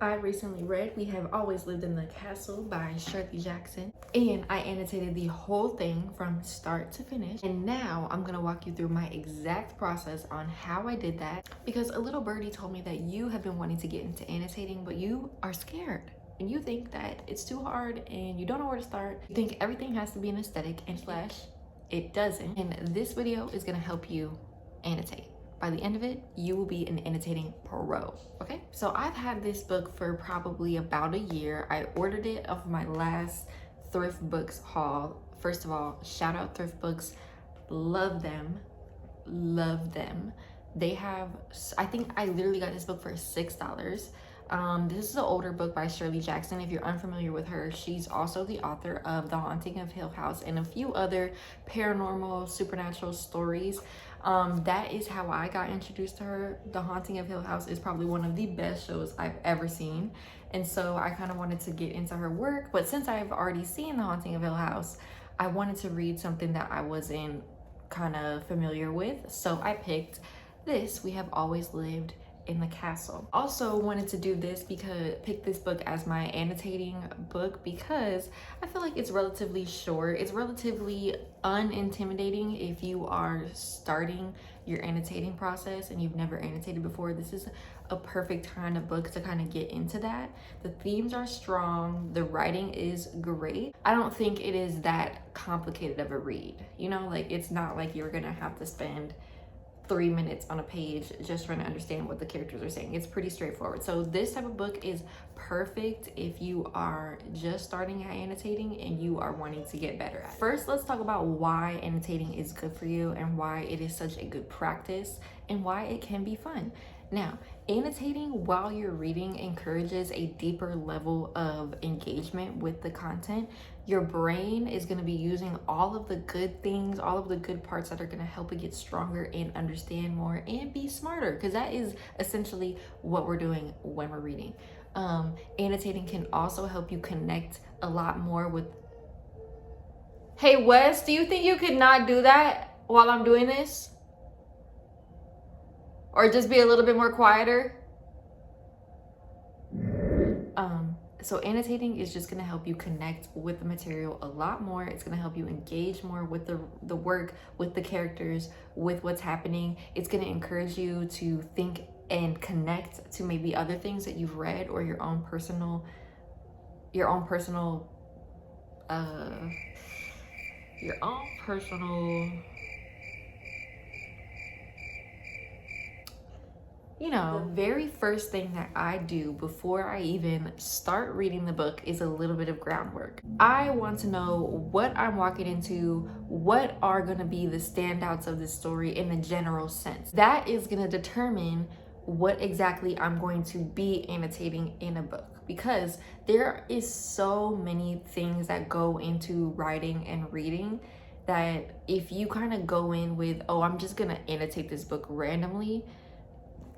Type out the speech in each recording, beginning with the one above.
I recently read We Have Always Lived in the Castle by Shirley Jackson, and I annotated the whole thing from start to finish. And now I'm gonna walk you through my exact process on how I did that, because a little birdie told me that you have been wanting to get into annotating, but you are scared. And you think that it's too hard and you don't know where to start. You think everything has to be an aesthetic, and slash, it doesn't. And this video is gonna help you annotate. By the end of it, you will be an annotating pro, okay? So I've had this book for probably about a year. I ordered it off my last thrift books haul. First of all, shout out thrift books. Love them, love them. They have, I think I literally got this book for $6. This is an older book by Shirley Jackson. If you're unfamiliar with her, she's also the author of The Haunting of Hill House and a few other paranormal, supernatural stories. That is how I got introduced to her. The Haunting of Hill House is probably one of the best shows I've ever seen. And so I kind of wanted to get into her work. But since I've already seen The Haunting of Hill House, I wanted to read something that I wasn't kind of familiar with. So I picked this, We Have Always Lived in the Castle. Also wanted to do this because pick this book as my annotating book because I feel like it's relatively short. It's relatively unintimidating if you are starting your annotating process and you've never annotated before. This is a perfect kind of book to kind of get into that. The themes are strong, the writing is great. I don't think it is that complicated of a read, you know, like it's not like you're gonna have to spend 3 minutes on a page just trying to understand what the characters are saying. It's pretty straightforward. So this type of book is perfect if you are just starting at annotating and you are wanting to get better at it. First, let's talk about why annotating is good for you and why it is such a good practice and why it can be fun. Now, annotating while you're reading encourages a deeper level of engagement with the content. Your brain is going to be using all of the good things, all of the good parts that are going to help it get stronger and understand more and be smarter, because that is essentially what we're doing when we're reading. Annotating can also help you connect a lot more with... Hey Wes, do you think you could not do that while I'm doing this? Or just be a little bit more quieter? So annotating is just gonna help you connect with the material a lot more. It's gonna help you engage more with the work, with the characters, with what's happening. It's gonna encourage you to think and connect to maybe other things that you've read or your own personal you know. The very first thing that I do before I even start reading the book is a little bit of groundwork. I want to know what I'm walking into, what are going to be the standouts of this story in a general sense. That is going to determine what exactly I'm going to be annotating in a book, because there is so many things that go into writing and reading that if you kind of go in with, oh, I'm just going to annotate this book randomly,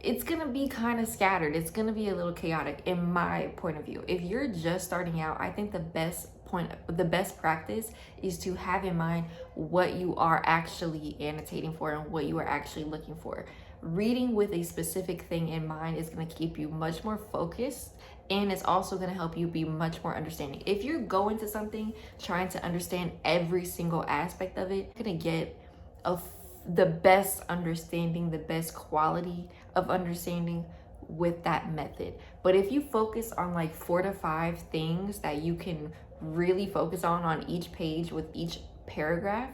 it's gonna be kind of scattered. It's gonna be a little chaotic in my point of view. If you're just starting out, I think the best practice is to have in mind what you are actually annotating for and what you are actually looking for. Reading with a specific thing in mind is gonna keep you much more focused, and it's also gonna help you be much more understanding. If you're going to something trying to understand every single aspect of it, you're gonna get the best understanding, the best quality of understanding with that method. But if you focus on like 4 to 5 things that you can really focus on each page with each paragraph,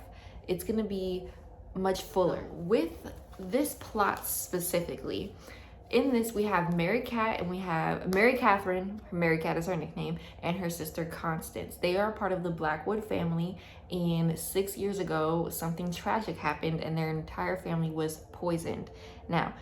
it's gonna be much fuller. With this plot specifically, in this we have Mary Cat and we have Mary Catherine, Mary Cat is her nickname, and her sister Constance. They are part of the Blackwood family, and 6 years ago something tragic happened and their entire family was poisoned. Now,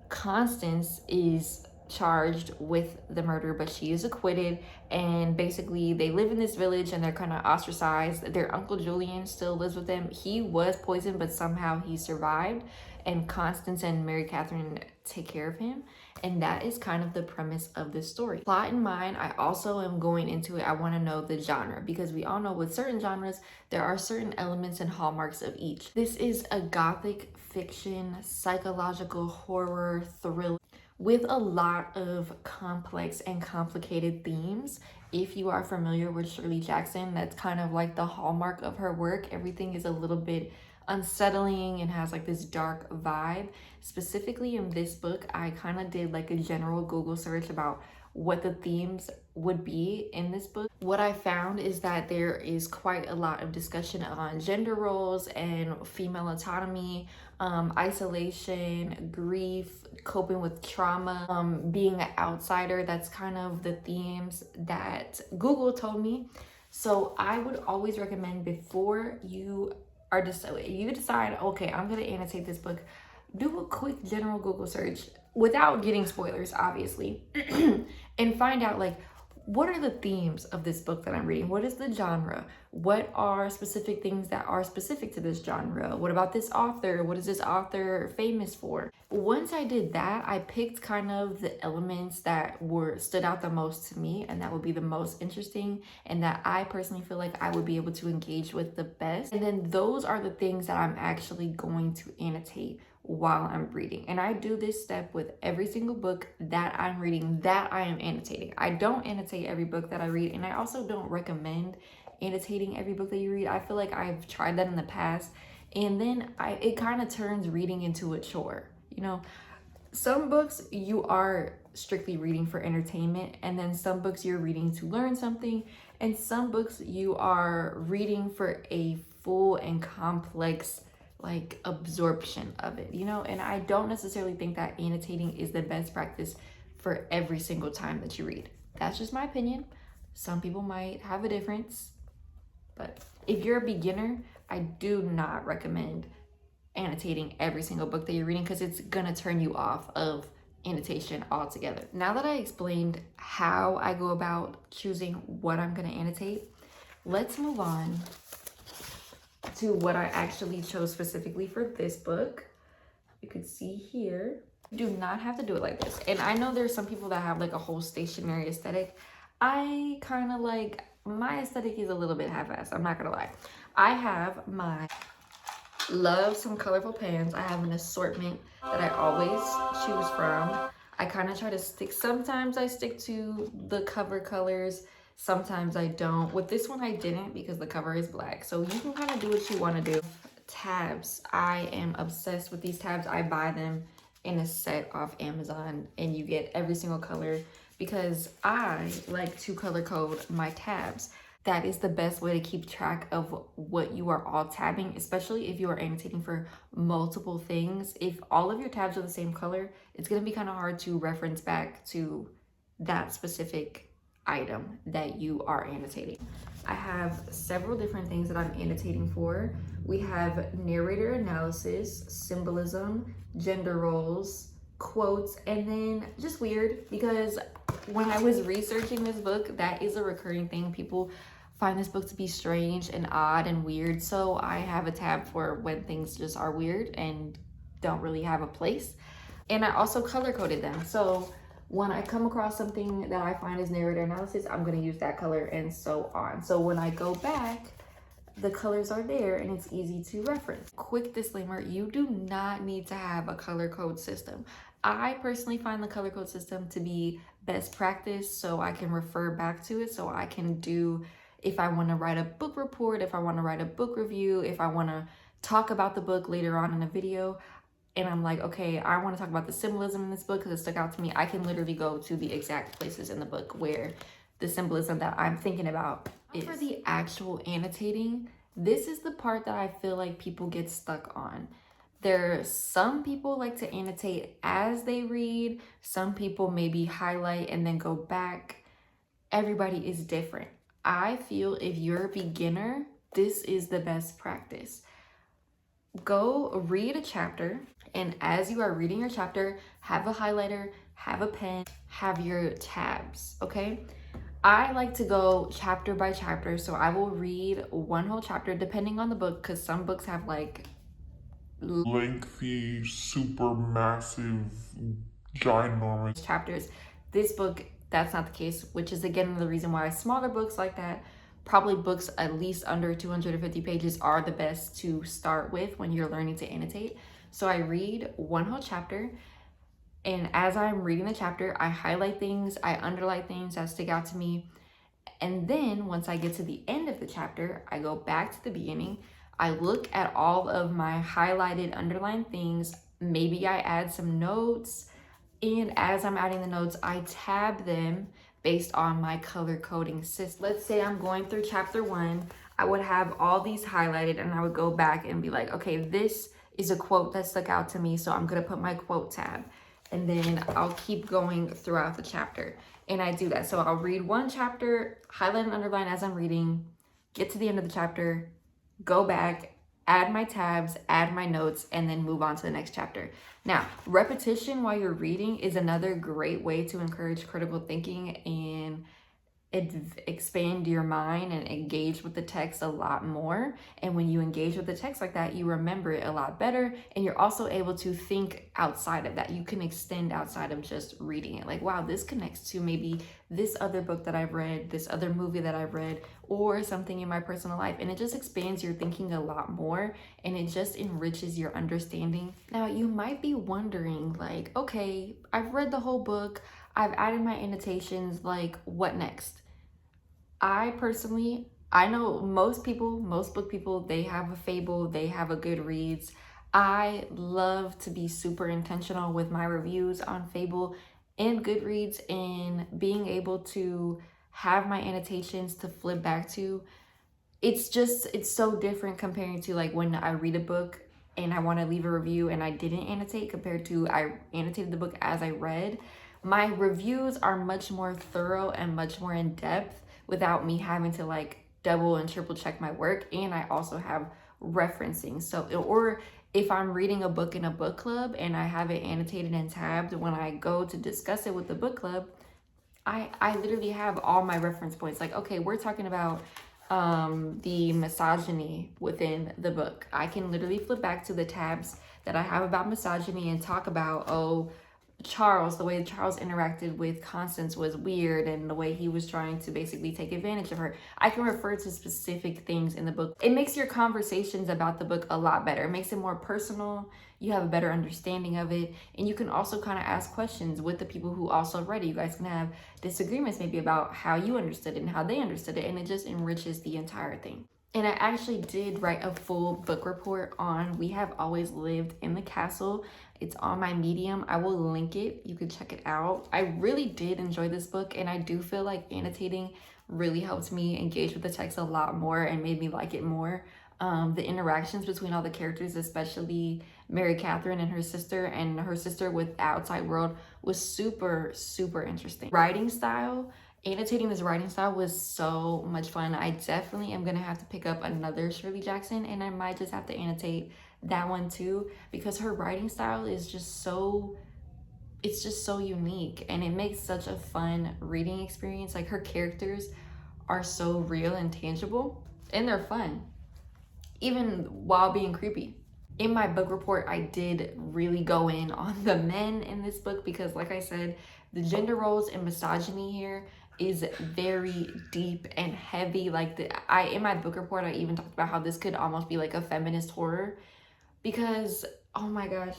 Constance is charged with the murder, but she is acquitted, and basically they live in this village and they're kind of ostracized. Their uncle Julian still lives with them. He was poisoned, but somehow he survived, and Constance and Mary Catherine take care of him. And that is kind of the premise of this story. Plot in mind, I also am going into it, I want to know the genre, because we all know with certain genres there are certain elements and hallmarks of each. This is a gothic fiction, psychological horror, thriller. with a lot of complex and complicated themes. If you are familiar with Shirley Jackson, that's kind of like the hallmark of her work. Everything is a little bit unsettling and has like this dark vibe. Specifically in this book, I kind of did like a general Google search about what the themes would be in this book. What I found is that there is quite a lot of discussion on gender roles and female autonomy, isolation, grief, coping with trauma, being an outsider. That's kind of the themes that Google told me. So I would always recommend, before you decide, okay, I'm gonna annotate this book, do a quick general Google search without getting spoilers, obviously, and find out like, what are the themes of this book that I'm reading? What is the genre? What are specific things that are specific to this genre? What about this author? What is this author famous for? Once I did that, I picked kind of the elements that stood out the most to me, and that would be the most interesting, and that I personally feel like I would be able to engage with the best. And then those are the things that I'm actually going to annotate while I'm reading. And I do this step with every single book that I'm reading that I am annotating. I don't annotate every book that I read, and I also don't recommend annotating every book that you read. I feel like I've tried that in the past, and then it kind of turns reading into a chore. You know, some books you are strictly reading for entertainment, and then some books you're reading to learn something, and some books you are reading for a full and complex like absorption of it, you know. And I don't necessarily think that annotating is the best practice for every single time that you read. That's just my opinion. Some people might have a difference, but if you're a beginner, I do not recommend annotating every single book that you're reading, because it's gonna turn you off of annotation altogether. Now that I explained how I go about choosing what I'm gonna annotate, let's move on to what I actually chose specifically for this book. You can see here, you do not have to do it like this. And I know there's some people that have like a whole stationary aesthetic. I kind of like, my aesthetic is a little bit half-assed, I'm not gonna lie. I have love some colorful pens. I have an assortment that I always choose from. I kind of try to stick, sometimes I stick to the cover colors, sometimes I don't. With this one I didn't, because the cover is black, so you can kind of do what you want to do. Tabs, I am obsessed with these tabs. I buy them in a set off Amazon, and you get every single color because I like to color code my tabs. That is the best way to keep track of what you are all tabbing, especially if you are annotating for multiple things. If all of your tabs are the same color, it's going to be kind of hard to reference back to that specific item that you are annotating. I have several different things that I'm annotating for. We have narrator analysis, symbolism, gender roles, quotes, and then just weird, because when I was researching this book, that is a recurring thing. People find this book to be strange and odd and weird, so I have a tab for when things just are weird and don't really have a place. And I also color coded them, so when I come across something that I find is narrator analysis, I'm going to use that color, and so on. So when I go back, the colors are there and it's easy to reference. Quick disclaimer, you do not need to have a color code system. I personally find the color code system to be best practice, so I can refer back to it, so I can do, if I want to write a book report, if I want to write a book review, if I want to talk about the book later on in a video, and I'm like, okay, I want to talk about the symbolism in this book because it stuck out to me, I can literally go to the exact places in the book where the symbolism that I'm thinking about is. For the actual annotating, this is the part that I feel like people get stuck on. Some people like to annotate as they read. Some people maybe highlight and then go back. Everybody is different. I feel if you're a beginner, this is the best practice. Go read a chapter, and as you are reading your chapter, have a highlighter, have a pen, have your tabs, okay? I like to go chapter by chapter, so I will read one whole chapter depending on the book, because some books have like lengthy, super massive, ginormous chapters. This book, that's not the case, which is again the reason why smaller books like that, probably books at least under 250 pages, are the best to start with when you're learning to annotate. So I read one whole chapter, And as I'm reading the chapter, I highlight things, I underline things that stick out to me. And then once I get to the end of the chapter, I go back to the beginning. I look at all of my highlighted, underlined things. Maybe I add some notes. And as I'm adding the notes, I tab them based on my color coding system. Let's say I'm going through chapter 1. I would have all these highlighted and I would go back and be like, okay, this is a quote that stuck out to me, so I'm gonna put my quote tab. And then I'll keep going throughout the chapter. And I do that. So I'll read one chapter, highlight and underline as I'm reading, get to the end of the chapter, go back, add my tabs, add my notes, and then move on to the next chapter. Now, repetition while you're reading is another great way to encourage critical thinking and expand your mind and engage with the text a lot more. And when you engage with the text like that, you remember it a lot better, and you're also able to think outside of that. You can extend outside of just reading it. Like, wow, this connects to maybe this other book that I've read, this other movie that I've read, or something in my personal life. And it just expands your thinking a lot more, and it just enriches your understanding. Now, you might be wondering, like, okay, I've read the whole book, I've added my annotations, like, what next? I personally, I know most book people, they have a Fable, they have a Goodreads. I love to be super intentional with my reviews on Fable and Goodreads, and being able to have my annotations to flip back to. It's so different comparing to like when I read a book and I want to leave a review and I didn't annotate, compared to I annotated the book as I read. My reviews are much more thorough and much more in depth without me having to like double and triple check my work. And I also have referencing. So, or if I'm reading a book in a book club and I have it annotated and tabbed, when I go to discuss it with the book club, I literally have all my reference points. Like, okay, we're talking about the misogyny within the book. I can literally flip back to the tabs that I have about misogyny and talk about, oh, Charles, the way Charles interacted with Constance was weird, and the way he was trying to basically take advantage of her. I can refer to specific things in the book. It makes your conversations about the book a lot better. It makes it more personal. You have a better understanding of it, and you can also kind of ask questions with the people who also read it. You guys can have disagreements maybe about how you understood it and how they understood it, and it just enriches the entire thing. And I actually did write a full book report on We Have Always Lived in the Castle. It's on my Medium. I will link it. You can check it out. I really did enjoy this book, and I do feel like annotating really helped me engage with the text a lot more and made me like it more. The interactions between all the characters, especially Mary Catherine and her sister with the outside world, was super, super interesting. Annotating this writing style was so much fun. I definitely am gonna have to pick up another Shirley Jackson, and I might just have to annotate that one too, because her writing style is just so unique, and it makes such a fun reading experience. Like, her characters are so real and tangible, and they're fun, even while being creepy. In my book report, I did really go in on the men in this book, because like I said, the gender roles and misogyny here is very deep and heavy. Like, in my book report, I even talked about how this could almost be like a feminist horror, because oh my gosh,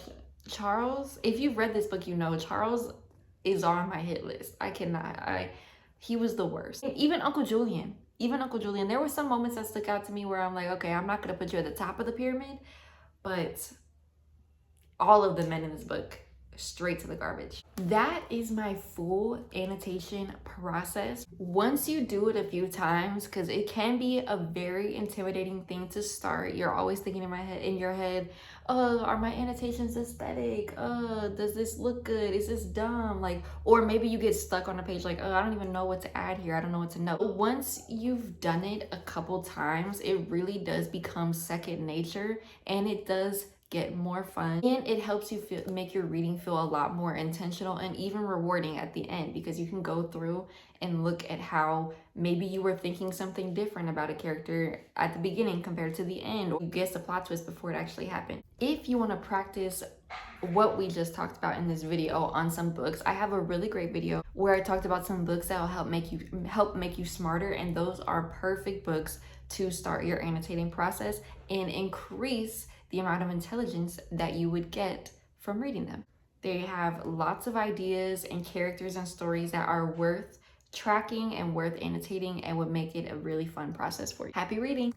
Charles, if you've read this book, you know Charles is on my hit list. He was the worst. Even Uncle Julian, there were some moments that stuck out to me where I'm like, okay, I'm not gonna put you at the top of the pyramid, but all of the men in this book, straight to the garbage. That is my full annotation process. Once you do it a few times, because it can be a very intimidating thing to start. You're always thinking in your head, oh, are my annotations aesthetic? Does this look good? Is this dumb? Like, or maybe you get stuck on a page like, oh, I don't even know what to add here. I don't know what to know. But once you've done it a couple times, it really does become second nature, and it does get more fun, and it helps you make your reading feel a lot more intentional and even rewarding at the end, because you can go through and look at how maybe you were thinking something different about a character at the beginning compared to the end, or you guess the plot twist before it actually happened. If you want to practice what we just talked about in this video on some books, I have a really great video where I talked about some books that will help make you smarter, and those are perfect books to start your annotating process and increase the amount of intelligence that you would get from reading them. They have lots of ideas and characters and stories that are worth tracking and worth annotating and would make it a really fun process for you. Happy reading!